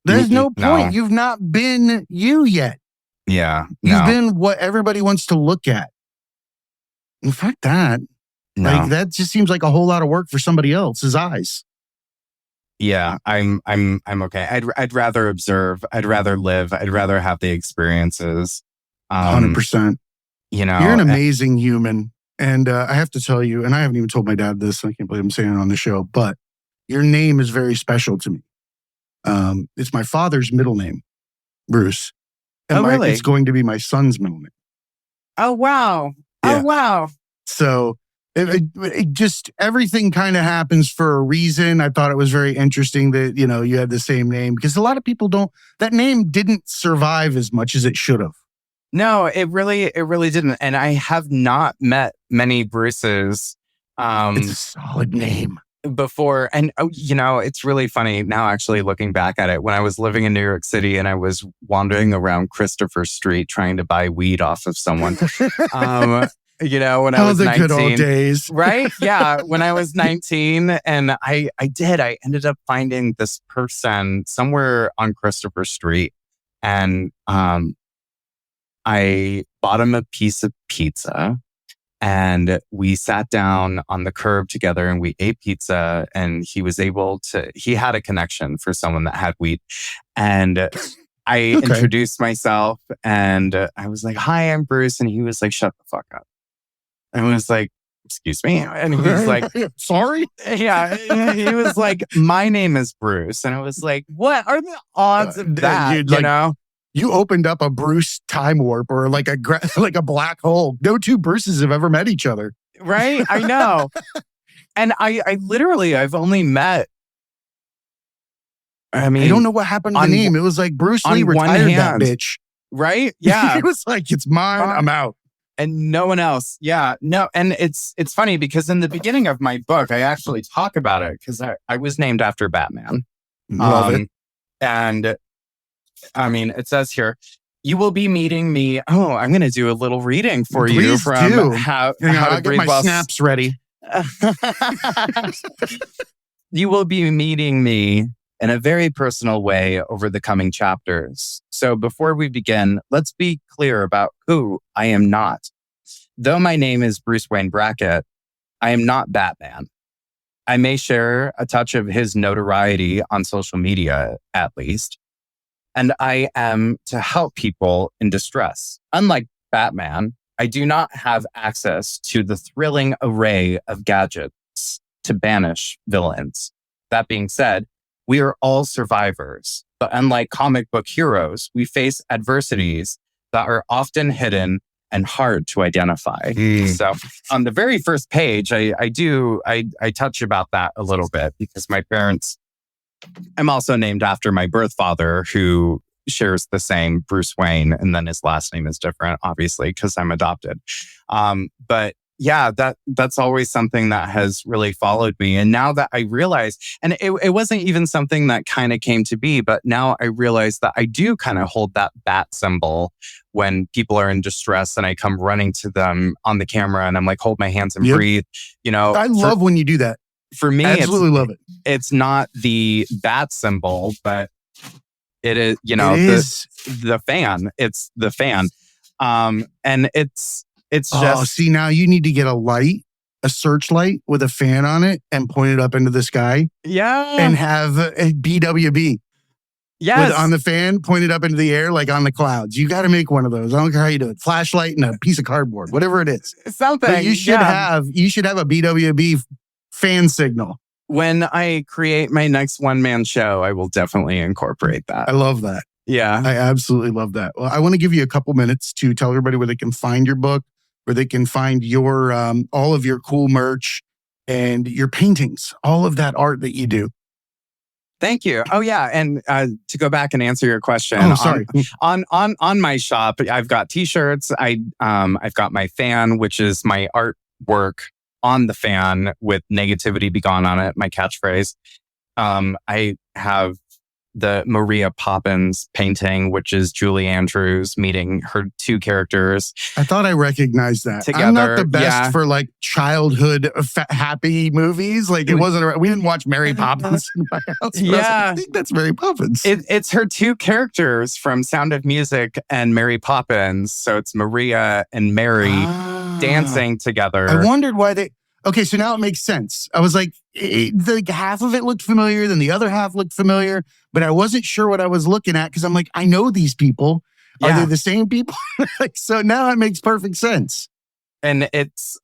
There's no point. No. You've not been you yet. Yeah. You've been what everybody wants to look at. In fact, that just seems like a whole lot of work for somebody else's eyes. Yeah, I'm okay. I'd rather observe. I'd rather live. I'd rather have the experiences. 100%. You're an amazing human. And I have to tell you, and I haven't even told my dad this, I can't believe I'm saying it on the show, but your name is very special to me. It's my father's middle name, Bruce. And really? It's going to be my son's middle name. Oh, wow. Yeah. Oh, wow. So it just, everything kind of happens for a reason. I thought it was very interesting that, you had the same name, because a lot of people that name didn't survive as much as it should have. No, it really didn't. And I have not met many Bruces. It's a solid name. Before. And, it's really funny now, actually looking back at it. When I was living in New York City and I was wandering around Christopher Street trying to buy weed off of someone, when I was 19. Good old days. Right? Yeah. When I was 19 and I ended up finding this person somewhere on Christopher Street, and I bought him a piece of pizza. And we sat down on the curb together and we ate pizza, and he had a connection for someone that had weed. And I Okay. introduced myself and I was like, "Hi, I'm Bruce." And he was like, "Shut the fuck up." And I was like, "Excuse me?" And he was like, sorry. yeah, he was like, "My name is Bruce." And I was like, "What are the odds of that?" Dude, you like, know? You opened up a Bruce time warp or like like a black hole. No two Bruces have ever met each other. Right? I know. And I literally, I've only met, I I don't mean, know what happened to the on name. It was like Bruce on Lee one retired that hand. bitch. right? Yeah. He was like, it's mine. I'm out. And no one else. Yeah. No. And it's funny because in the beginning of my book, I actually talk about it because I was named after Batman. Love it. And I mean, it says here, you will be meeting me. Oh, I'm going to do a little reading for you Please from do. how I'll to get breathe my well. snaps ready. You will be meeting me in a very personal way over the coming chapters. So before we begin, let's be clear about who I am not. Though my name is Bruce Wayne Brackett, I am not Batman. I may share a touch of his notoriety on social media, at least. And I am to help people in distress. Unlike Batman, I do not have access to the thrilling array of gadgets to banish villains. That being said, we are all survivors, but unlike comic book heroes, we face adversities that are often hidden and hard to identify. So on the very first page, I touch about that a little bit because my parents, I'm also named after my birth father who shares the same Bruce Wayne, and then his last name is different, obviously, because I'm adopted. But yeah, that's always something that has really followed me. And now that I realize, and it wasn't even something that kind of came to be, but now I realize that I do kind of hold that bat symbol when people are in distress and I come running to them on the camera and I'm like, hold my hands and breathe. You know, I love when you do that. For me, Absolutely love it. It's not the bat symbol, but it is, you know, the fan. It's the fan. And it's just. See, now you need to get a searchlight with a fan on it and point it up into the sky. Yeah. And have a BWB. Yes. On the fan, pointed up into the air, like on the clouds. You got to make one of those. I don't care how you do it. Flashlight and a piece of cardboard, whatever it is. Something. But you should have a BWB fan signal. When I create my next one-man show, I will definitely incorporate that. I love that. Yeah. I absolutely love that. Well, I want to give you a couple minutes to tell everybody where they can find your book, where they can find your all of your cool merch and your paintings, all of that art that you do. Thank you. Oh yeah, and to go back and answer your question. Oh, sorry. On my shop, I've got T-shirts. I've got my fan, which is my artwork on the fan with "negativity be gone" on it. My catchphrase. I have the Maria Poppins painting, which is Julie Andrews meeting her two characters. I thought I recognized that. Together. I'm not the best for like childhood happy movies. Like it wasn't. We didn't watch Mary Poppins in my house. Yeah, I think that's Mary Poppins. It's her two characters from Sound of Music and Mary Poppins. So it's Maria and Mary dancing together. I wondered why they. Okay, so now it makes sense. I was like, half of it looked familiar, then the other half looked familiar, but I wasn't sure what I was looking at because I'm like, I know these people. Are they the same people? So now it makes perfect sense. And it's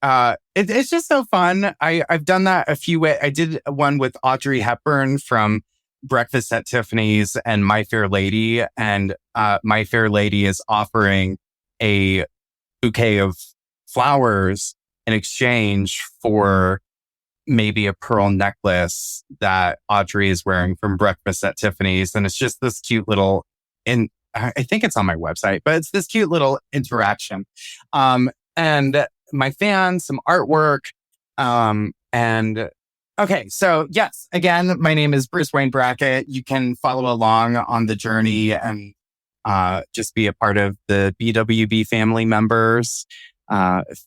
just so fun. I've done that a few ways. I did one with Audrey Hepburn from Breakfast at Tiffany's and My Fair Lady, and My Fair Lady is offering a bouquet of flowers in exchange for maybe a pearl necklace that Audrey is wearing from Breakfast at Tiffany's. And it's just this cute little, and I think it's on my website, but it's this cute little interaction. And my fans, some artwork. And okay, so yes, again, my name is Bruce Wayne Brackett. You can follow along on the journey and just be a part of the BWB family members.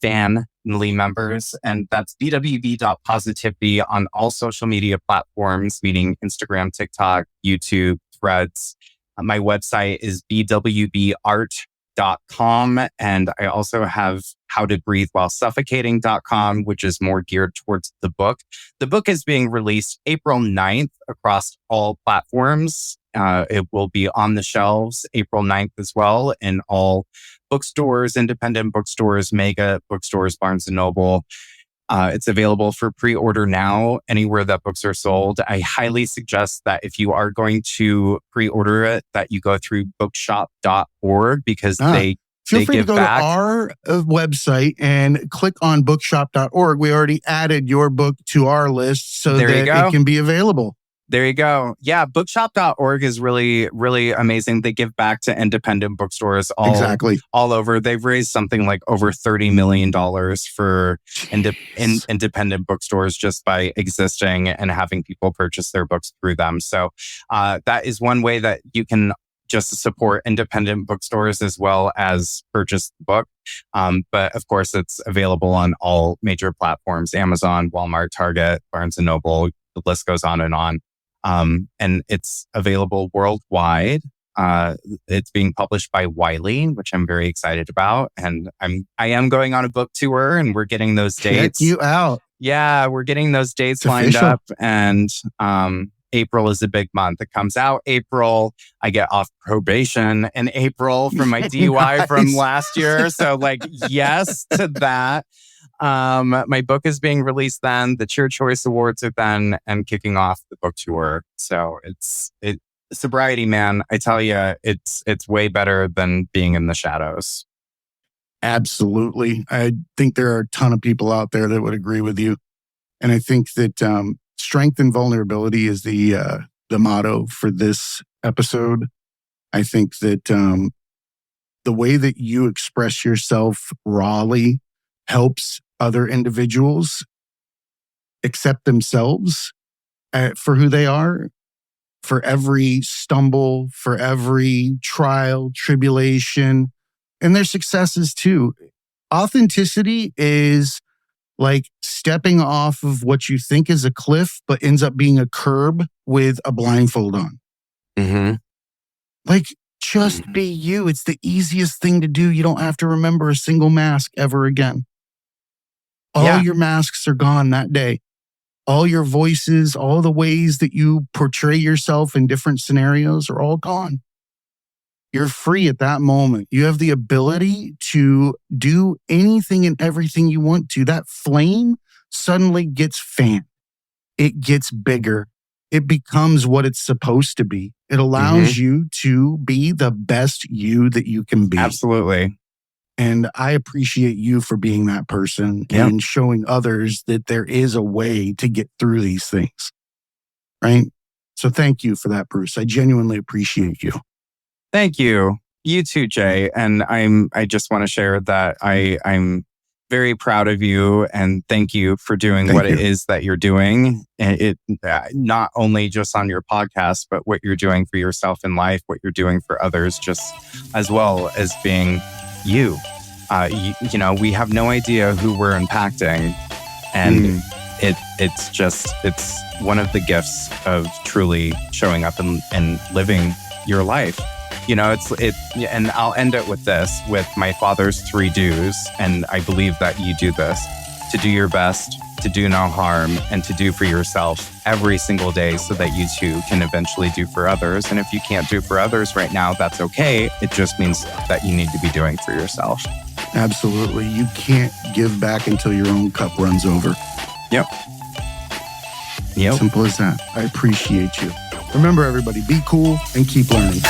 Family members, and that's bwb.positivity on all social media platforms, meaning Instagram, TikTok, YouTube, Threads. My website is bwbart.com, and I also have howtobreathewhilesuffocating.com, which is more geared towards the book. The book is being released April 9th across all platforms, It will be on the shelves April 9th as well in all bookstores, independent bookstores, mega bookstores, Barnes & Noble. It's available for pre-order now anywhere that books are sold. I highly suggest that if you are going to pre-order it, that you go through bookshop.org because they feel free to give go back. to our website and click on bookshop.org. We already added your book to our list so that it can be available. There you go. Yeah, bookshop.org is really, really amazing. They give back to independent bookstores all over. They've raised something like over $30 million for independent bookstores just by existing and having people purchase their books through them. So that is one way that you can just support independent bookstores as well as purchase the book. But of course, it's available on all major platforms, Amazon, Walmart, Target, Barnes & Noble, the list goes on. And it's available worldwide. It's being published by Wiley, which I'm very excited about. And I am going on a book tour and we're getting those dates. Check you out. Yeah, we're getting those dates lined up. And April is a big month. It comes out April. I get off probation in April from my DUI from last year. So like, yes to that. My book is being released then. The Cheer Choice Awards are then, and kicking off the book tour. So sobriety, man. I tell you, it's way better than being in the shadows. Absolutely. I think there are a ton of people out there that would agree with you. And I think that strength and vulnerability is the motto for this episode. I think that the way that you express yourself rawly helps other individuals accept themselves for who they are, for every stumble, for every trial, tribulation, and their successes too. Authenticity is like stepping off of what you think is a cliff, but ends up being a curb with a blindfold on. Mm-hmm. Like, just be you. It's the easiest thing to do. You don't have to remember a single mask ever again. All your masks are gone that day. All your voices, all the ways that you portray yourself in different scenarios are all gone. You're free at that moment. You have the ability to do anything and everything you want to. That flame suddenly gets fanned. It gets bigger. It becomes what it's supposed to be. It allows you to be the best you that you can be. Absolutely. And I appreciate you for being that person and showing others that there is a way to get through these things. Right? So thank you for that, Bruce. I genuinely appreciate you. Thank you. You too, Jay. And I just want to share that I'm very proud of you and thank you for doing it is that you're doing. It not only just on your podcast, but what you're doing for yourself in life, what you're doing for others, just as well as being you. You know, we have no idea who we're impacting, and it's one of the gifts of truly showing up and living your life. You know, and I'll end it with this, with my father's 3 do's, and I believe that you do this: to do your best, to do no harm, and to do for yourself every single day so that you too can eventually do for others. And if you can't do for others right now, that's okay. It just means that you need to be doing for yourself. Absolutely. You can't give back until your own cup runs over. Yep. Simple as that. I appreciate you. Remember, everybody, be cool and keep learning.